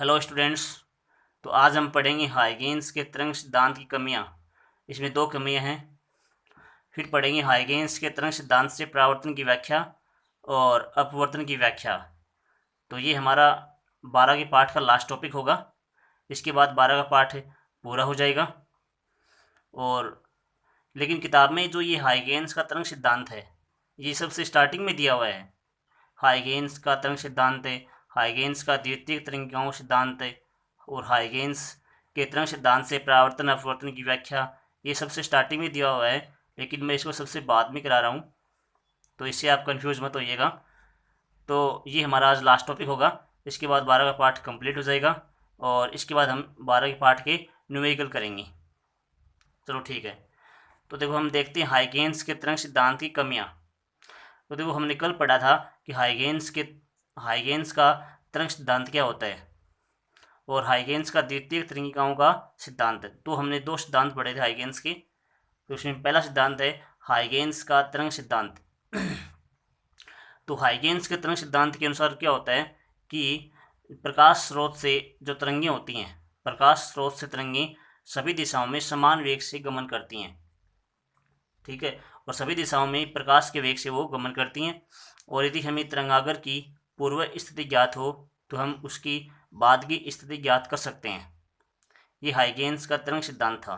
Hello students. तो आज हम पढ़ेंगे हाइगेन्स के तरंग सिद्धांत की कमियां। इसमें दो कमियां हैं। फिर पढ़ेंगे हाइगेन्स के तरंग सिद्धांत से परावर्तन की व्याख्या और अपवर्तन की व्याख्या। तो ये हमारा 12 के पाठ का लास्ट टॉपिक होगा। इसके बाद 12 का पाठ पूरा हो जाएगा। और लेकिन किताब में जो ये हाइगेन्स का तरंग सिद्धांत है, ये सबसे स्टार्टिंग में दिया हुआ है। हाइगेन्स का तरंग सिद्धांत है, हाइगेन्स का द्वितीयक तरंगिकाओं सिद्धांत है और हाइगेन्स के तरंग सिद्धांत से परावर्तन अपवर्तन की व्याख्या, ये सबसे स्टार्टिंग में दिया हुआ है, लेकिन मैं इसको सबसे बाद में करा रहा हूँ, तो इससे आप कंफ्यूज मत होइएगा। तो ये हमारा आज लास्ट टॉपिक होगा। इसके बाद 12 का पाठ कंप्लीट हो जाएगा और इसके बाद हम 12 के पाठ के न्यूमेरिकल करेंगे। चलो ठीक है। तो देखो, हम देखते हैं हाइगेन्स के तरंग सिद्धांत की कमियाँ। तो देखो, हमने कल पढ़ा था कि हाइगेन्स का तरंग सिद्धांत क्या होता है और हाइगेन्स का द्वितीयक तरंगिकाओं का सिद्धांत। तो हमने दो सिद्धांत पढ़े थे हाइगेन्स के। तो उसमें पहला सिद्धांत है हाइगेन्स का तरंग सिद्धांत। तो हाइगेन्स के तरंग सिद्धांत के अनुसार क्या होता है कि प्रकाश स्रोत से जो तरंगें होती हैं, प्रकाश स्रोत से तरंगें सभी दिशाओं में समान वेग से गमन करती हैं। ठीक है। और सभी दिशाओं में प्रकाश के वेग से वो गमन करती हैं। और यदि हमें तरंगागर की पूर्व स्थिति ज्ञात हो तो हम उसकी बाद की स्थिति ज्ञात कर सकते हैं। ये हाइगेन्स का तरंग सिद्धांत था।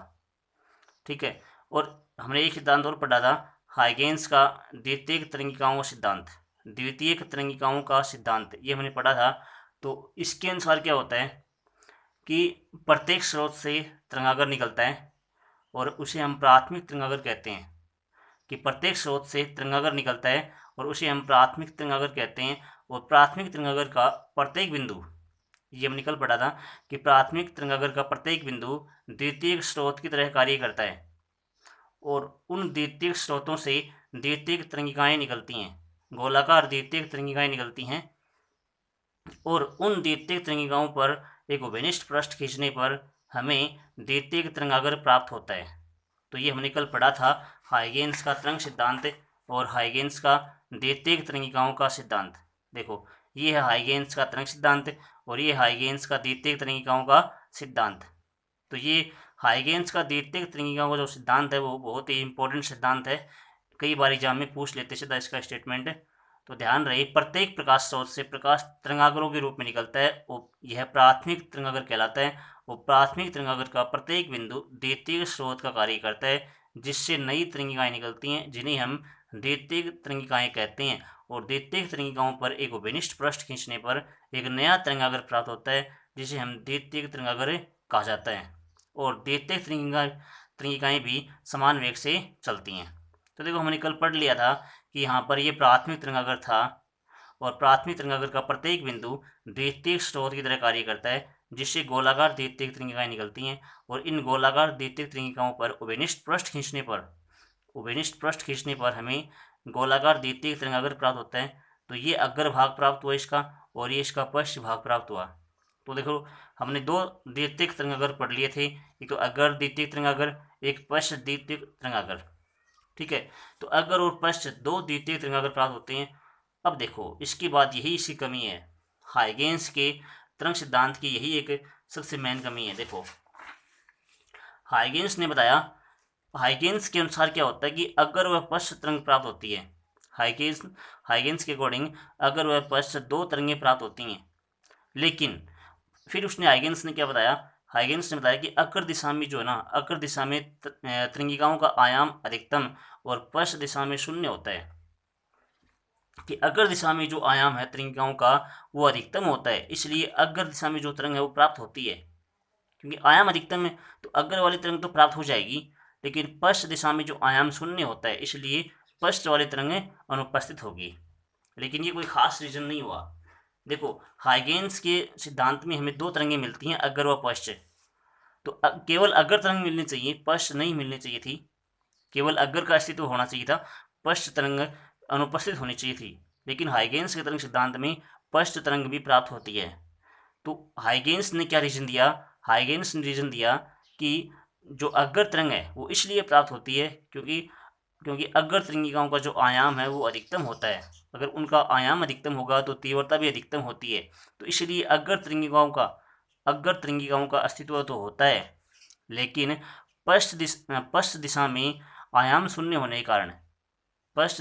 ठीक है। और हमने एक सिद्धांत और पढ़ा था, हाइगेन्स का द्वितीयक तरंगिकाओं का सिद्धांत। द्वितीयक तरंगिकाओं का सिद्धांत ये हमने पढ़ा था। तो इसके अनुसार क्या होता है कि प्रत्येक स्रोत से तरंगागर निकलता है और उसे हम प्राथमिक तरंगागर कहते हैं। कि प्रत्येक स्रोत से तरंगागर निकलता है और उसे हम प्राथमिक तरंगागर कहते हैं। और प्राथमिक तरंगागर का प्रत्येक बिंदु, ये हम निकल पड़ा था कि प्राथमिक तरंगागर का प्रत्येक बिंदु द्वितीयक स्रोत की तरह कार्य करता है और उन द्वितीयक स्रोतों से द्वितीयक तरंगिकाएं निकलती हैं, गोलाकार द्वितीयक तरंगिकाएं निकलती हैं। और उन द्वितीयक तरंगिकाओं पर एक विनिष्ट पृष्ठ खींचने पर हमें द्वितीयक तरंगागर प्राप्त होता है। तो ये हमने कल पढ़ा था हाइगेन्स का तरंग सिद्धांत और हाइगेन्स का द्वितीयक तरंगिकाओं का सिद्धांत। देखो, ये है हाइगेन्स का तरंग सिद्धांत और ये हाइगेन्स का द्वितीयक तरंगिकाओं का सिद्धांत। तो ये हाइगेन्स का द्वितीयक तरंगिकाओं का जो सिद्धांत है वो बहुत ही इंपॉर्टेंट सिद्धांत है। कई बार एग्जाम में पूछ लेते सीधा इसका स्टेटमेंट। तो ध्यान रहे, प्रत्येक प्रकाश स्रोत से प्रकाश तरंगागरों के रूप में निकलता है, वो यह प्राथमिक तरंगागर कहलाता है। वो प्राथमिक तरंगागर का प्रत्येक बिंदु द्वितीयक स्रोत का कार्य करता है, जिससे नई तरंगिकाएं निकलती हैं, जिन्हें हम द्वितीयक तरंगिकाएं कहते हैं। और द्वितीयक तरंगिकाओं पर एक विनिष्ट पृष्ठ खींचने पर एक नया तरंगागर प्राप्त होता है, जिसे हम द्वितीयक तरंगागर कहा जाता है। और द्वितीयक तरंगिकाएं भी समान वेग से चलती हैं। तो देखो, हमने कल पढ़ लिया था कि यहाँ पर ये प्राथमिक तरंगागर था और प्राथमिक तरंगागर का प्रत्येक बिंदु द्वितीयक स्रोत की तरह कार्य करता है, जिससे गोलाकार द्वितीयक तरंगिकाएं निकलती हैं। और इन गोलाकार द्वितीयक तरंगिकाओं पर उभयनिष्ठ पृष्ठ खींचने पर हमें गोलाकार द्वितीयक तरंगागर प्राप्त होता है। तो ये अग्र भाग प्राप्त हुआ इसका और ये इसका पश्च भाग प्राप्त हुआ। तो देखो, हमने दो द्वितीयक तरंगागर पढ़ लिए थे, एक तो अग्र द्वितीयक तरंगागर, एक पश्च द्वितीयक तरंगागर। ठीक है। तो अग्र और पश्च दो द्वितीयक तरंगागर प्राप्त होते हैं। अब देखो, इसके बाद यही इसकी कमी है, हाइगेन्स के तरंग सिद्धांत की यही एक सबसे मेन कमी है। देखो, हाइगेन्स ने बताया, हाइगेन्स के अनुसार क्या होता है कि अगर वह पश्च तरंग प्राप्त होती है, हाइगेन्स के अकॉर्डिंग अगर वह पश्च दो तरंगें प्राप्त होती हैं, लेकिन फिर हाइगेन्स ने क्या बताया, हाइगेन्स ने बताया कि अग्र दिशा में जो है ना, अग्र दिशा में तरंगिकाओं का आयाम अधिकतम और पश्च दिशा में शून्य होता है। कि अग्र दिशा में जो आयाम है तरंगिकाओं का वो अधिकतम होता है, इसलिए अग्र दिशा में जो तरंग है वो प्राप्त होती है। क्योंकि आयाम अधिकतम है तो अग्र वाली तरंग तो प्राप्त हो जाएगी, लेकिन पश्च दिशा में जो आयाम शून्य होता है, इसलिए पश्च वाली तरंगें अनुपस्थित होगी। लेकिन ये कोई खास रीजन नहीं हुआ। देखो, हाइगेन्स के सिद्धांत में हमें दो तरंगें मिलती हैं, अग्र व पश्च। तो केवल अग्र तरंग मिलनी चाहिए, पश्च नहीं मिलनी चाहिए थी। केवल अग्र का अस्तित्व होना चाहिए था, पश्च तरंग अनुपस्थित होनी चाहिए थी। लेकिन हाइगेन्स के तरंग सिद्धांत में पश्च तरंग भी प्राप्त होती है। तो हाइगेन्स ने क्या रीजन दिया, हाइगेन्स ने रीजन दिया कि जो अग्र तरंग है वो इसलिए प्राप्त होती है क्योंकि अग्र तरंगिकाओं का जो आयाम है वो अधिकतम होता है। अगर उनका आयाम अधिकतम होगा तो तीव्रता भी अधिकतम होती है। तो इसलिए अग्र तरंगिकाओं का अग्र तरंगिकाओं का अस्तित्व तो होता है, लेकिन पश्च दिशा में आयाम शून्य होने के कारण पश्च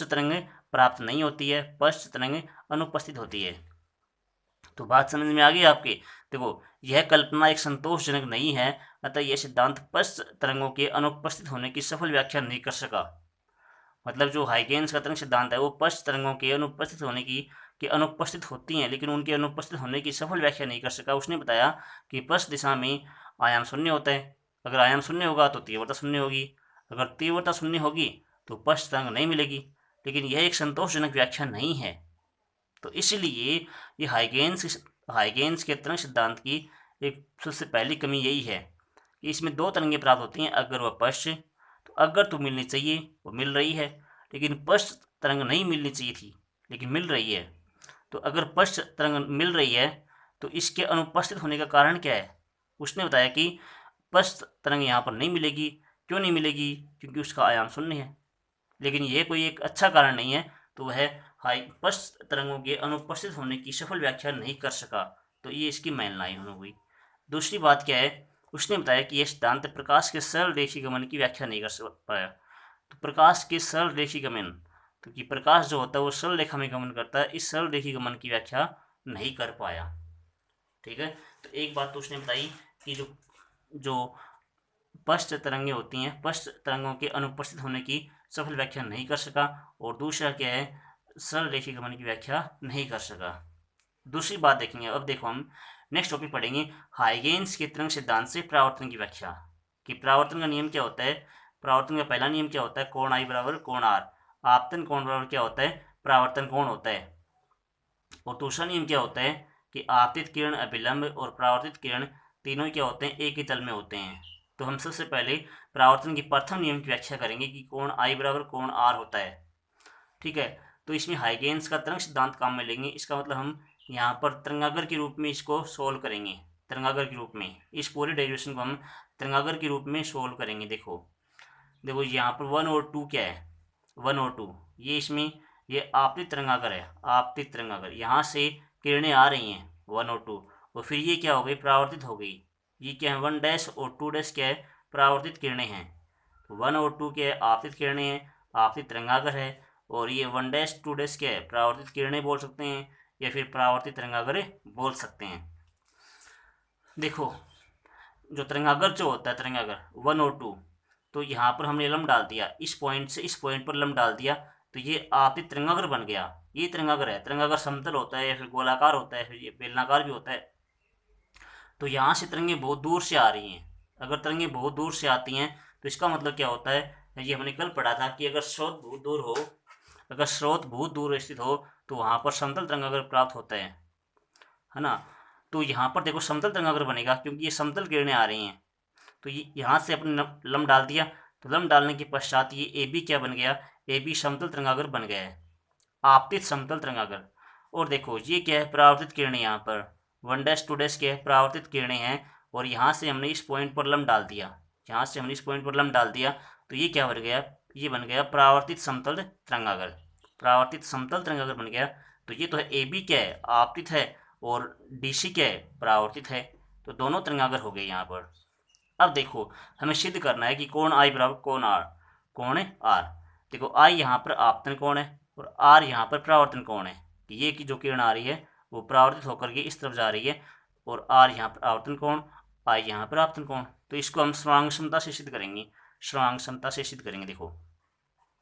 तरंग प्राप्त नहीं होती है, पश्च तरंग अनुपस्थित होती है। तो बात समझ में आ गई आपके। देखो, यह कल्पना एक संतोषजनक नहीं है, अतः यह सिद्धांत पश्च तरंगों के अनुपस्थित होने की सफल व्याख्या नहीं कर सका। मतलब जो हाइगेन्स का तरंग सिद्धांत है वो पश्च तरंगों के अनुपस्थित होने की अनुपस्थित होती हैं, लेकिन उनके अनुपस्थित होने की सफल व्याख्या नहीं कर सका। उसने बताया कि पश्च दिशा में आयाम शून्य होता है, अगर आयाम शून्य होगा तो तीव्रता शून्य होगी, अगर तीव्रता शून्य होगी तो पश्च तरंग नहीं मिलेगी। लेकिन यह एक संतोषजनक व्याख्या नहीं है। तो इसलिए ये हाइगेन्स के तरंग सिद्धांत की एक सबसे पहली कमी यही है कि इसमें दो तरंगें प्राप्त होती हैं, अगर व पश्च। तो अगर तो मिलनी चाहिए, वो मिल रही है, लेकिन पश्च तरंग नहीं मिलनी चाहिए थी, लेकिन मिल रही है। तो अगर पश्च तरंग मिल रही है तो इसके अनुपस्थित होने का कारण क्या है? उसने बताया कि पश्च तरंग यहाँ पर नहीं मिलेगी। क्यों नहीं मिलेगी? क्योंकि उसका आयाम शून्य है। लेकिन यह कोई एक अच्छा कारण नहीं है, तो वह पश्च तरंगों के अनुपस्थित होने की सफल व्याख्या नहीं कर सका। तो ये इसकी मेन लाइन हो गई। दूसरी बात क्या है, उसने बताया कि यह सिद्धांत प्रकाश के सरल रेखी गमन की व्याख्या नहीं कर पाया। तो प्रकाश के सरल रेखी गमन, तो कि प्रकाश जो होता है वो सरल रेखा में गमन करता है, इस सरल रेखी गमन की व्याख्या नहीं कर पाया। ठीक है, तो एक बात तो उसने बताई कि जो पश्च तरंगें होती हैं, पश्च तरंगों के अनुपस्थित होने की सफल व्याख्या नहीं कर सका। और दूसरा क्या है, सरल रेखी गमन की व्याख्या नहीं कर सका। दूसरी बात देखेंगे। अब देखो हम नेक्स्ट टॉपिक पढ़ेंगे, हाइगेन्स के तरंग सिद्धांत से परावर्तन की व्याख्या। कि परावर्तन का नियम क्या होता है? परावर्तन का पहला नियम क्या होता है? कोण आई बराबर कोण आर। आपतन कोण बराबर क्या होता है? परावर्तन कोण होता है। और दूसरा नियम क्या होता है कि आपतित किरण, अभिलंब और परावर्तित किरण तीनों क्या होते हैं? एक ही तल में होते हैं। तो हम सबसे पहले परावर्तन की प्रथम नियम की व्याख्या करेंगे कि कोण आई बराबर कोण आर होता है। ठीक है, तो इसमें हाइगेन्स का तरंग सिद्धांत काम में लेंगे। इसका मतलब हम यहाँ पर तरंगागर के रूप में इसको सोल्व करेंगे। तरंगागर के रूप में इस पूरे डेरिवेशन को हम तरंगागर के रूप में सोल्व करेंगे। देखो देखो यहाँ पर 1 और 2 क्या है? 1 और 2 ये इसमें ये आपतित तरंगागर है। आपतित तरंगागर, यहाँ से किरणें आ रही हैं 1 और 2, और फिर ये क्या हो गई? परावर्तित हो गई। ये क्या है? 1 डैश और 2 डैश क्या है? परावर्तित किरणें हैं। 1 और 2 क्या है? आपतित किरणें हैं, आपतित तरंगागर है। और ये 1 डैश 2 डैश क्या है? परावर्तित किरणें बोल सकते हैं या फिर परावर्तित तरंगागर बोल सकते हैं। देखो, जो तरंगागर जो होता है, तरंगागर 1 और 2, तो यहाँ पर हमने लम्ब डाल दिया, इस पॉइंट से इस पॉइंट पर लम्ब डाल दिया, तो ये आपतित तरंगागर बन गया। ये तरंगागर है। तरंगागर समतल होता है या फिर गोलाकार होता है, फिर ये बेलनाकार भी होता है। तो यहाँ से तरंगें बहुत दूर से आ रही हैं। अगर तरंगें बहुत दूर से आती हैं तो इसका मतलब क्या होता है? ये हमने कल पढ़ा था कि अगर स्रोत बहुत दूर हो, अगर स्रोत बहुत दूर स्थित हो तो वहाँ पर समतल तरंगागर प्राप्त होता है ना। तो यहाँ पर देखो समतल तरंगागर बनेगा क्योंकि ये समतल किरणें आ रही हैं। तो ये यहाँ से अपने लम्ब डाल दिया, तो लम्ब डालने के पश्चात ये ए बी क्या बन गया? ए बी समतल तरंगागर बन गया है, आपतित समतल तरंगागर। और देखो ये क्या है? परावर्तित किरणें। यहाँ पर 1 डैश 2 डैश क्या है? परावर्तित किरणें हैं। और यहाँ से हमने इस पॉइंट पर लम्ब डाल दिया, यहाँ से हमने इस पॉइंट पर लम्ब डाल दिया, तो ये क्या बन गया? ये बन गया परावर्तित समतल तरंगागर। परावर्तित समतल तरंगागर बन गया। तो ये तो है ए बी क्या है? आपतित है, और डी सी क्या है? परावर्तित है। तो दोनों तरंगागर हो गए यहाँ पर। अब देखो, हमें सिद्ध करना है कि कोण आई बराबर कोण आर। कोण आर, देखो आई यहाँ पर आपतन कोण है और आर यहाँ पर परावर्तन कोण है। कि ये की जो किरण आ रही है वो परावर्तित होकर के इस तरफ जा रही है, और आर यहाँ पर आवर्तन कोण, आई यहाँ पर आपतन कोण। तो इसको हम श्रृंगांक समता से सिद्ध करेंगे। श्रृंगांक समता से सिद्ध करेंगे। देखो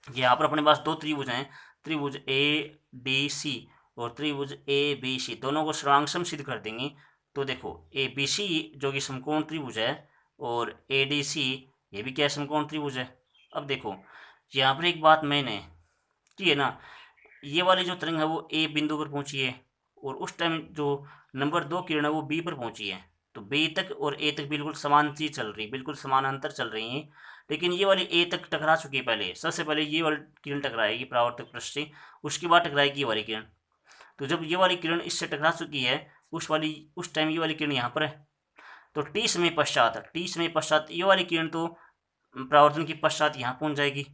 यहाँ पर अपने पास दो त्रिभुज हैं, त्रिभुज ए डी सी और त्रिभुज ए बी सी, दोनों को श्रृंगांक सम सिद्ध कर देंगे। तो देखो ए बी सी जो कि समकोण त्रिभुज है, और ए डी सी ये भी क्या समकोण त्रिभुज है। अब देखो यहाँ पर एक बात मैंने की है ना, ये वाली जो तरंग है वो ए बिंदु पर पहुंची है, और उस टाइम जो नंबर 2 किरण है वो बी पर पहुंची है। तो बी तक और ए तक बिल्कुल समान चीज चल रही, बिल्कुल समान अंतर चल रही है। लेकिन ये वाली ए तक टकरा चुकी है पहले। सबसे पहले ये वाली किरण टकराएगी परावर्तक पृष्ठ से, उसके बाद टकराएगी ये वाली किरण। तो जब ये वाली किरण इससे टकरा चुकी है उस टाइम ये वाली किरण यहाँ पर है। तो टी समय पश्चात ये वाली किरण तो परावर्तन के पश्चात यहाँ पहुँच जाएगी,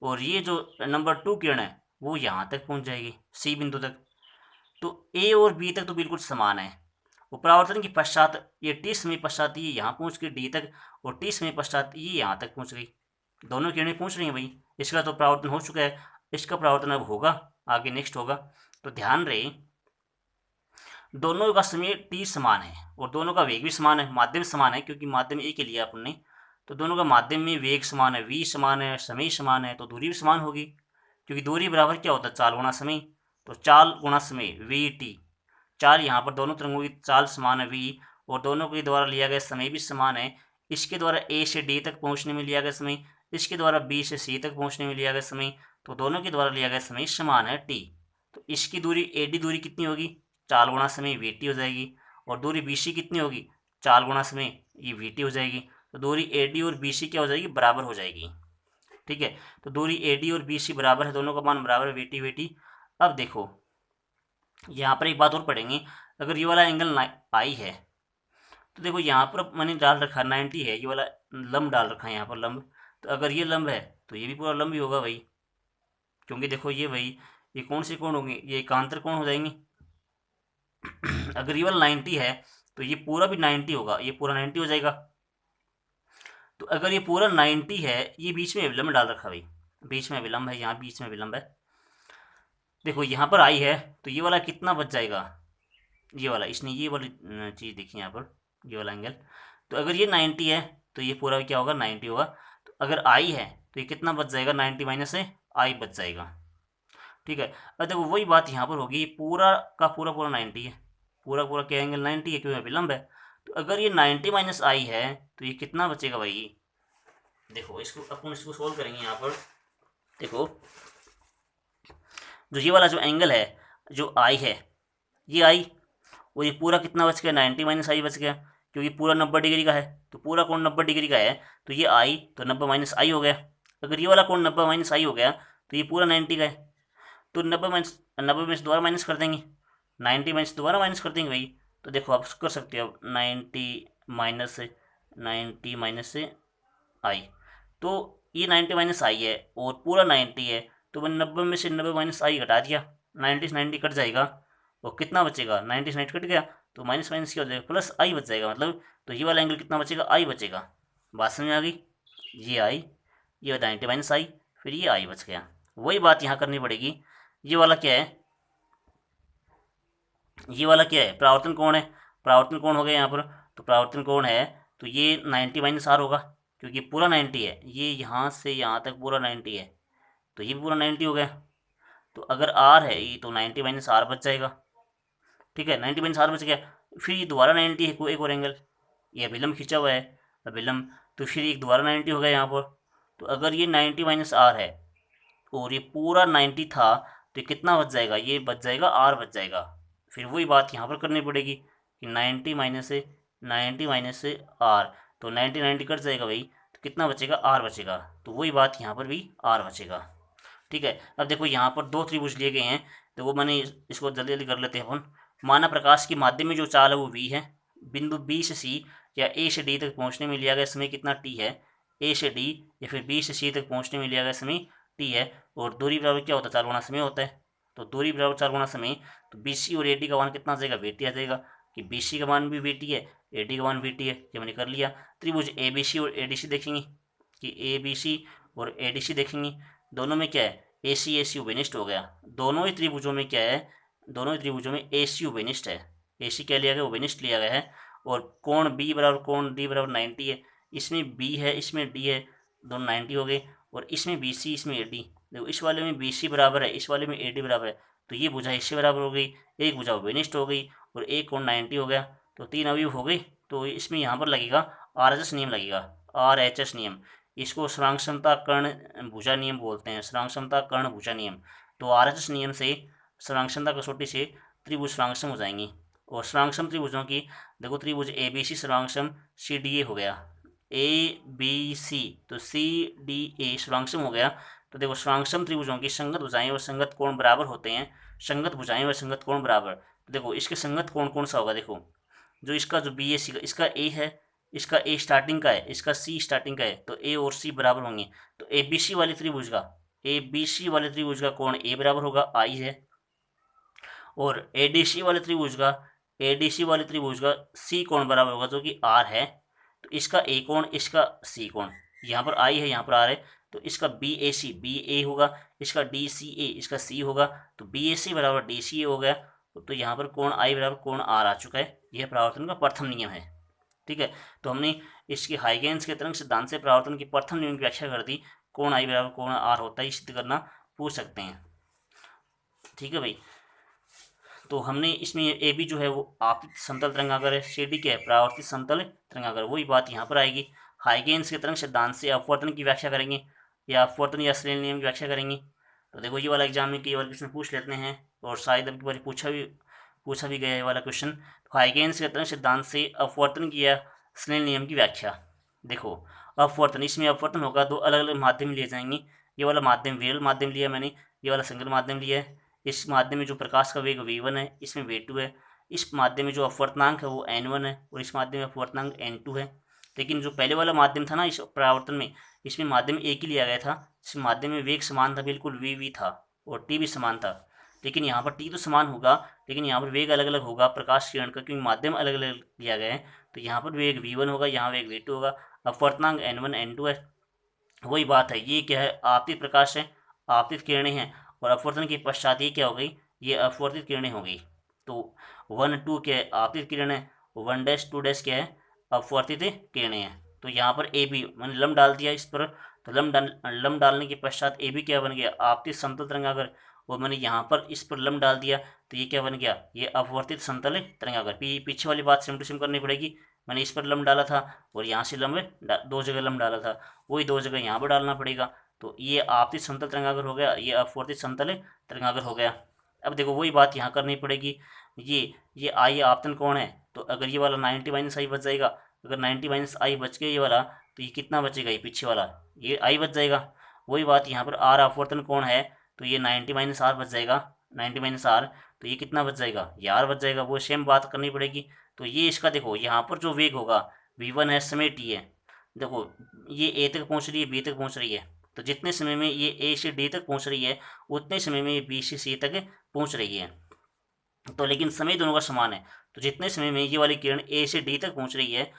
और ये जो नंबर 2 किरण है वो यहाँ तक पहुँच जाएगी सी बिंदु तक। तो ए और बी तक तो बिल्कुल समान है। और परावर्तन के पश्चात ये टी समय पश्चात ये यहाँ पहुँच गई डी तक, और टी समय पश्चात ये यहाँ तक पहुँच गई। दोनों किरणें पहुँच रही हैं भाई। इसका तो परावर्तन हो चुका है, इसका परावर्तन अब होगा, आगे नेक्स्ट होगा। तो ध्यान रहे दोनों का समय टी समान है और दोनों का वेग भी समान है, माध्यम समान है क्योंकि माध्यम एक ही लिया अपन ने। तो दोनों का माध्यम में वेग समान है, v समान है, समय समान है, तो दूरी भी समान होगी क्योंकि दूरी बराबर क्या होता है, चाल गुणा समय। तो चाल गुणा समय वी टी, चाल यहाँ पर दोनों तरंगों की चाल समान है v, और दोनों के द्वारा लिया गया समय भी समान है। इसके द्वारा a से d तक पहुँचने में लिया गया समय, इसके द्वारा b से c तक पहुँचने में लिया गया समय, तो दोनों के द्वारा लिया गया समय समान है t। तो इसकी दूरी AD दूरी कितनी होगी, चाल गुणा समय VT हो जाएगी, और दूरी BC कितनी होगी, चाल गुणा समय ये VT हो जाएगी। तो दूरी AD और BC क्या हो जाएगी, बराबर हो जाएगी। ठीक है, तो दूरी AD और BC बराबर है, दोनों का मान बराबर है VT VT। अब देखो यहाँ पर एक बात और पढ़ेंगे, अगर ये वाला एंगल आई है तो देखो यहाँ पर मैंने डाल रखा 90 है, ये वाला लंब डाल रखा है यहाँ पर लंब। तो अगर ये लंब है तो ये भी पूरा लंब ही होगा भाई, क्योंकि देखो ये भाई ये कौन से कोण होंगे, ये एकांतर कोण हो जाएंगे। अगर ये वाला 90 है तो ये पूरा भी 90 होगा, ये पूरा 90 हो जाएगा। तो अगर ये पूरा 90 है, ये बीच में विलंब डाल रखा भाई, बीच में विलंब है, यहाँ बीच में विलंब है। देखो यहाँ पर आई है तो ये वाला कितना बच जाएगा, ये वाला, इसने ये वाली चीज़ देखी यहाँ पर, ये वाला एंगल। तो अगर ये 90 है तो ये पूरा क्या होगा, 90 होगा। तो अगर आई है तो ये कितना बच जाएगा, 90 माइनस से आई बच जाएगा। ठीक है, अब देखो वही बात यहाँ पर होगी, पूरा का पूरा पूरा 90 है, पूरा पूरा क्या एंगल 90 है क्योंकि विलंब है। तो अगर ये 90 माइनस आई है तो ये कितना बचेगा भाई, देखो इसको अपन इसको सोल्व करेंगे यहाँ पर। देखो जो ये वाला जो एंगल है, जो आई है, ये आई, और ये पूरा कितना बच गया, 90 माइनस आई बच गया, क्योंकि पूरा 90 डिग्री का है। तो पूरा कोण 90 डिग्री का है, तो ये आई तो 90 माइनस आई हो गया। अगर ये वाला कोण 90 माइनस आई हो गया तो ये पूरा 90 का है, तो 90 में से दोबारा माइनस कर देंगे, 90 में से दोबारा माइनस कर देंगे भाई। तो देखो आप कर सकते हो 90 माइनस से आई, तो ये 90 माइनस आई है और पूरा 90 है, तो मैंने 90 में से 90 माइनस आई घटा दिया, 90 से 90 कट जाएगा, और कितना बचेगा, 90 से 90 कट गया तो माइनस माइनस क्या हो जाएगा, प्लस आई बच जाएगा। मतलब तो ये वाला एंगल कितना बचेगा, आई बचेगा। बात समझ में आ गई, ये आई, ये 90 माइनस आई, फिर ये आई बच गया। वही बात यहाँ करनी पड़ेगी। ये वाला क्या है, ये वाला क्या है, परावर्तन कोण है, परावर्तन कोण हो गया यहाँ पर। तो परावर्तन कोण है तो ये 90 माइनस आर होगा, क्योंकि पूरा 90 है, ये यहाँ से यहाँ तक पूरा 90 है, तो ये भी पूरा 90 हो गया। तो अगर आर है ये तो 90 माइनस आर बच जाएगा। ठीक है, 90 माइनस आर बच गया, फिर ये दोबारा 90 है, कोई एक और एंगल, ये विलंब खींचा हुआ है, विलंब, तो फिर एक दोबारा 90 हो गया यहाँ पर। तो अगर ये 90 माइनस आर है और ये पूरा 90 था, तो ये कितना बच जाएगा, ये बच जाएगा आर बच जाएगा। फिर वही बात यहाँ पर करनी पड़ेगी कि 90 माइनस से आर, तो 90 कट जाएगा भाई, तो कितना बचेगा, आर बचेगा। तो वही बात यहाँ पर भी आर बचेगा। ठीक है, अब देखो यहाँ पर दो त्रिभुज लिए गए हैं, तो वो मैंने इसको जल्दी जल्दी कर लेते हैं अपन। माना प्रकाश की माध्यम में जो चाल है वो v है, बिंदु b से c या a से d तक पहुँचने में लिया गया समय कितना t है, a से d या फिर b से c तक पहुँचने में लिया गया समय t है, और दूरी बराबर क्या होता है, 4 गुना समय होता है। तो दूरी बराबर 4 गुना समय, तो BC और AD का मान कितना आ जाएगा, VT आ जाएगा, कि BC का मान भी VT है, AD का मान VT है, ये मैंने कर लिया। त्रिभुज ABC और ADC देखेंगे कि ABC और ADC देखेंगे, दोनों में क्या है, AC ACU विनिष्ट हो गया। दोनों ही त्रिभुजों में क्या है, दोनों ही त्रिभुजों में ACU विनिष्ट है, AC क्या लिया गया, वो विनिष्ट लिया गया है। और कोण B बराबर कोण D बराबर 90 है, इसमें B है इसमें D है, दोनों 90 हो गए, और इसमें BC इसमें AD, देखो इस वाले में BC बराबर है, इस वाले में AD बराबर है, तो ये भुजा इससे बराबर हो गई, एक भुजा विनिष्ट हो गई, और एक कोण 90 हो गया, तो 3 अवयव हो गई। तो इसमें यहाँ पर लगेगा RHS नियम लगेगा, RHS नियम, इसको स्रांक समता कर्ण भुजा नियम बोलते हैं, स्रांक समता कर्ण भुजा नियम। तो RHS नियम से स्रांक समता कसौटी से त्रिभुज स्रांकसम हो जाएंगी। और स्रांकसम त्रिभुजों की देखो, त्रिभुज ABC स्रांकसम CDA हो गया, ABC, तो CDA स्रांकसम हो गया। तो देखो स्रांकसम त्रिभुजों की संगत भुजाएं और संगत कोण बराबर होते हैं, संगत भुजाएं और संगत कोण बराबर। तो देखो इसके संगत कोण कौन सा होगा, देखो जो इसका जो BAC का, इसका A है, इसका A स्टार्टिंग का है, इसका C स्टार्टिंग का है, तो A और C बराबर होंगे। तो ABC वाले त्रिभुज का कोण A बराबर होगा, I है, और एडीसी वाले त्रिभुज का सी कोण बराबर होगा जो कि आर है। तो इसका ए कोण, इसका सी कोण, यहाँ पर आई है, यहाँ पर आर है, तो इसका बी ए होगा, इसका डी सी ए, इसका सी होगा, तो बी ए सी बराबर डी सी ए हो गया। तो यहाँ पर कोण आई बराबर कोण आर आ चुका है। यह परावर्तन का प्रथम नियम है। ठीक है, तो हमने इसके हाइगेन्स के तरंग सिद्धांत से परावर्तन की प्रथम नियम की व्याख्या कर दी। कोण आई बराबर कोण आर होता है, सिद्ध करना पूछ सकते हैं। ठीक है भाई, तो हमने इसमें ए बी जो है वो आपतित समतल तरंगागर है, सी डी क्या है, परावर्तित समतल तरंगागर। वही बात यहाँ पर आएगी। हाइगेन्स के तरंग सिद्धांत से अपवर्तन की व्याख्या करेंगे, या अपवर्तन या स्नेल नियम की व्याख्या करेंगे। तो देखो ये वाला एग्जाम में कई बार क्वेश्चन पूछ लेते हैं, और शायद अब की बार पूछा भी गया है वाला क्वेश्चन। तो हाइगेन्स के तरंग सिद्धांत से अपवर्तन की या स्नेल नियम की व्याख्या। देखो अपवर्तन, इसमें अपवर्तन होगा, दो अलग अलग माध्यम लिए जाएंगे। ये वाला माध्यम विरल माध्यम लिया मैंने, ये वाला संकर माध्यम लिया है। इस माध्यम में जो प्रकाश का वेग v1 है, इसमें v2 है। इस माध्यम में जो अपवर्तनांक है वो n1 है, और इस माध्यम में अपवर्तनांक n2 है। लेकिन जो पहले वाला माध्यम था ना इस परावर्तन में, इसमें माध्यम एक ही लिया गया था। इस माध्यम में वेग समान था, बिल्कुल v था, और t भी समान था। लेकिन यहाँ पर t तो समान होगा, लेकिन यहाँ पर वेग अलग अलग होगा प्रकाश किरण का, क्योंकि माध्यम अलग अलग लिया गया है। तो यहाँ पर वेग v1 होगा, यहाँ वेग v2 होगा, अपवर्तनांक n1 n2 है। वही बात है, ये क्या है, आपतित प्रकाश है, आपतित किरणें हैं, और अपवर्तन के पश्चात ये क्या हो गई, ये अपवर्तित किरणें हो गई। तो 1 2 क्या है, आपतित किरण है, 1 डैश 2 डैश क्या है, अपवर्तित किरणें हैं। तो यहाँ पर ए बी मैंने लम डाल दिया इस पर, तो लम डालने के पश्चात ए बी क्या बन गया, आपतित समतल तरंगागर। और मैंने यहाँ पर इस पर लम डाल दिया, तो ये क्या बन गया, ये अपवर्तित समतल तरंगागर। पीछे वाली बात सेम टू सेम करनी पड़ेगी। मैंने इस पर लम डाला था, और यहाँ से लम दो जगह लम डाला था, वही दो जगह यहाँ पर डालना पड़ेगा। तो ये आपतित समतल तरंगागर हो गया, ये अपवर्तित समतल तरंगागर हो गया। अब देखो वही बात यहाँ करनी पड़ेगी। ये आई आपतन कोण है, तो अगर ये वाला 90 माइनस आई बच जाएगा, अगर 90 माइनस आई बच गया ये वाला, तो ये कितना बचेगा, ये पीछे वाला ये आई बच जाएगा। वही बात यहाँ पर आर अपवर्तन कोण है, तो ये 90 माइनस आर बच जाएगा, 90 माइनस आर, तो ये कितना बच जाएगा, ये आर बच जाएगा। वो सेम बात करनी पड़ेगी। तो ये इसका देखो यहाँ पर जो वेग होगा v1 है, समय t है। देखो ये ए तक पहुँच रही है, बी तक पहुँच रही है, तो जितने समय में ये ए से डी तक पहुँच रही है, उतने समय में ये बी से सी तक पहुँच रही है। तो लेकिन समय दोनों का समान है, तो जितने समय में ये वाली किरण ए से डी तक पहुँच रही है,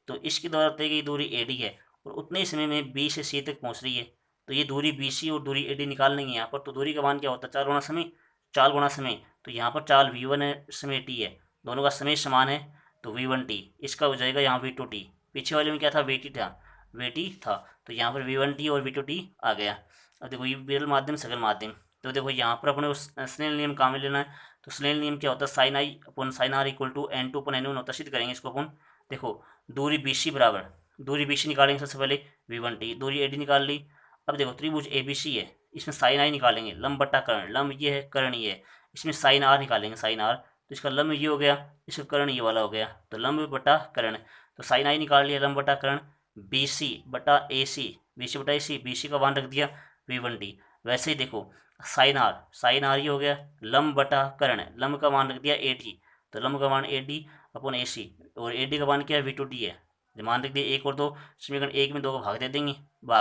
तो इसके द्वारा तय गई दूरी ए डी है, और उतने समय में बी से सी तक पहुँच रही है। तो ये दूरी बी सी और दूरी ए डी निकाल लेंगे यहाँ पर। तो दूरी का मान क्या होता है, 4 गुणा समय, 4 गुणा समय। तो यहाँ पर 4 v1 है, समय t है, दोनों का समय समान है, तो v1t इसका हो जाएगा यहाँ v2t। पीछे वाले में क्या था, vt था, तो यहाँ पर v1t और v2t आ गया। अब देखो ये विरल माध्यम सकल माध्यम, तो देखो यहाँ पर अपने उस स्नेल नियम काम में लेना है। तो स्नेल नियम क्या होता है, sine I upon sine R equal to n2 upon n1 होता है। सिद्ध करेंगे इसको अपन। देखो दूरी BC बराबर, दूरी BC निकालेंगे सबसे पहले, v1t, दूरी AD निकाल ली। अब देखो त्रिभुज ABC है, इसमें साइन आई निकालेंगे, लंब बट्टा कर्ण, लंब ये है, कर्ण ये है। इसमें साइन आर निकालेंगे, साइन आर, तो इसका लंब ये हो गया, इसका कर्ण ये वाला हो गया, तो लंब बटा कर्ण। तो साइन आई निकाल लिया, लंब बटा कर्ण, BC बटा AC, BC बटा AC, BC का मान रख दिया v1t। वैसे ही देखो साइन आर ये हो गया, लंब बटा कर्ण, लंब का मान रख दिया AD, तो लंब का मान AD अपन AC, और AD का मान क्या है, v2t है। मान रख दिया 1 और 2, समीकरण 1 में 2 को भाग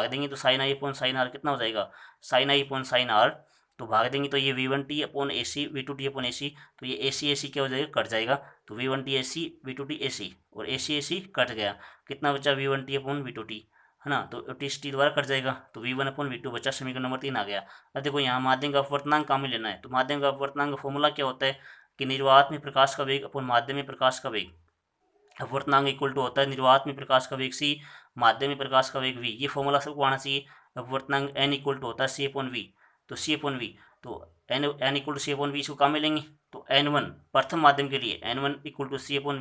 देंगे, तो sine i upon sine r कितना हो जाएगा, sine i upon sine r, तो भाग देंगे तो ये v1t upon AC, v2t upon AC, तो ये AC क्या हो जाएगा, कट जाएगा। तो v1t AC, v2t AC, और AC कट गया, कितना बचा, v1t अपॉन v2t, है ना, तो टी द्वारा कट जाएगा, तो v1 अपॉन v2 बचा, समीकरण नंबर 3 आ गया। अब देखो यहाँ माध्यम का अपवर्तनांक काम में लेना है। तो माध्यम का अपवर्तनांक का फॉर्मूला क्या होता है कि निर्वात में प्रकाश का वेग अपॉन माध्यम में प्रकाश का वेग। अपवर्तनांक इक्वल टू होता है निर्वात में प्रकाश का वेग c, माध्यम में प्रकाश का वेग v। ये फॉर्मूला सबको आना चाहिए। अपवर्तनांक n इक्वल टू होता है c अपॉन v, तो c अपॉन v, तो n equal to c upon v, इसको काम में लेंगे। तो n1 प्रथम माध्यम के लिए n1 equal to c upon